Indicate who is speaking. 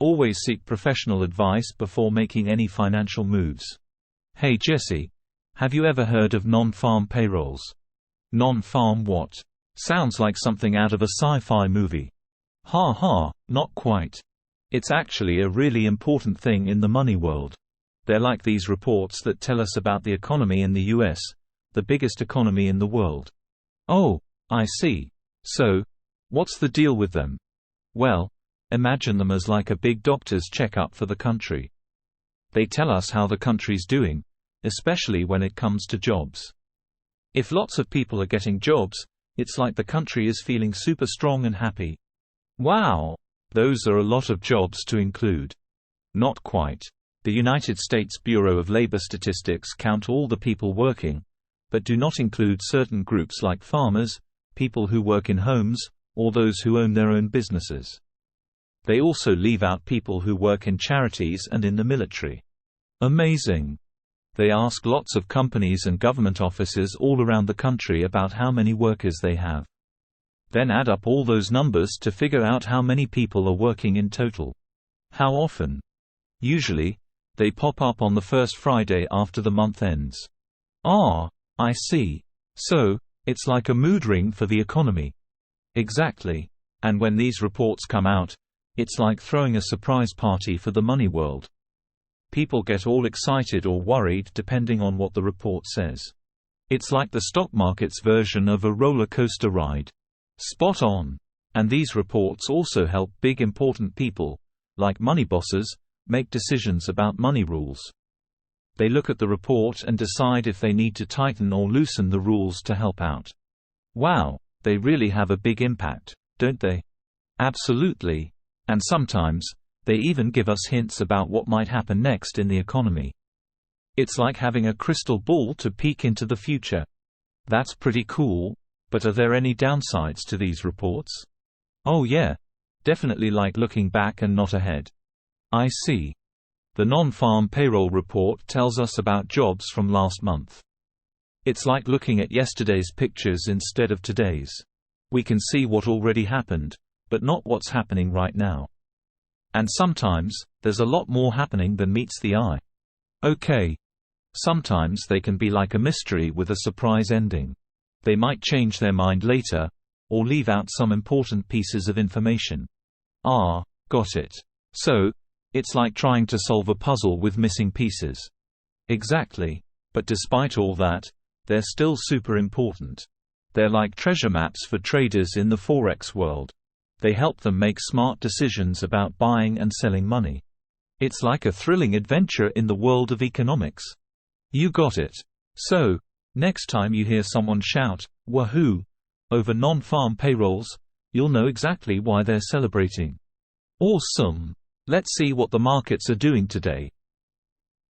Speaker 1: Always seek professional advice before making any financial moves. Hey Jesse, have you ever heard of non-farm payrolls? Non-farm what? Sounds like something out of a sci-fi movie. Ha ha, not quite. It's actually a really important thing in the money world. They're like these reports that tell us about the economy in the US, the biggest economy in the world. Oh, I see. So, what's the deal with them? Well, imagine them as like a big doctor's checkup for the country. They tell us how the country's doing, especially when it comes to jobs. If lots of people are getting jobs, it's like the country is feeling super strong and happy. Wow! Those are a lot of jobs to include. Not quite. The United States Bureau of Labor Statistics count all the people working, but do not include certain groups like farmers, people who work in homes, or those who own their own businesses. They also leave out people who work in charities and in the military. Amazing! They ask lots of companies and government offices all around the country about how many workers they have. Then add up all those numbers to figure out how many people are working in total. How often? Usually, they pop up on the first Friday after the month ends. Ah, I see. So, it's like a mood ring for the economy. Exactly. And when these reports come out, it's like throwing a surprise party for the money world. People get all excited or worried depending on what the report says. It's like the stock market's version of a roller coaster ride. Spot on. And these reports also help big important people, like money bosses, make decisions about money rules. They look at the report and decide if they need to tighten or loosen the rules to help out. Wow, they really have a big impact, don't they? Absolutely. And sometimes, they even give us hints about what might happen next in the economy. It's like having a crystal ball to peek into the future. That's pretty cool, but are there any downsides to these reports? Oh yeah, definitely like looking back and not ahead. I see. The non-farm payroll report tells us about jobs from last month. It's like looking at yesterday's pictures instead of today's. We can see what already happened, but not what's happening right now. And sometimes, there's a lot more happening than meets the eye. Okay. Sometimes they can be like a mystery with a surprise ending. They might change their mind later, or leave out some important pieces of information. Ah, got it. So, it's like trying to solve a puzzle with missing pieces. Exactly. But despite all that, they're still super important. They're like treasure maps for traders in the Forex world. They help them make smart decisions about buying and selling money. It's like a thrilling adventure in the world of economics. You got it. So, next time you hear someone shout, "Wahoo!" over non-farm payrolls, you'll know exactly why they're celebrating. Awesome! Let's see what the markets are doing today.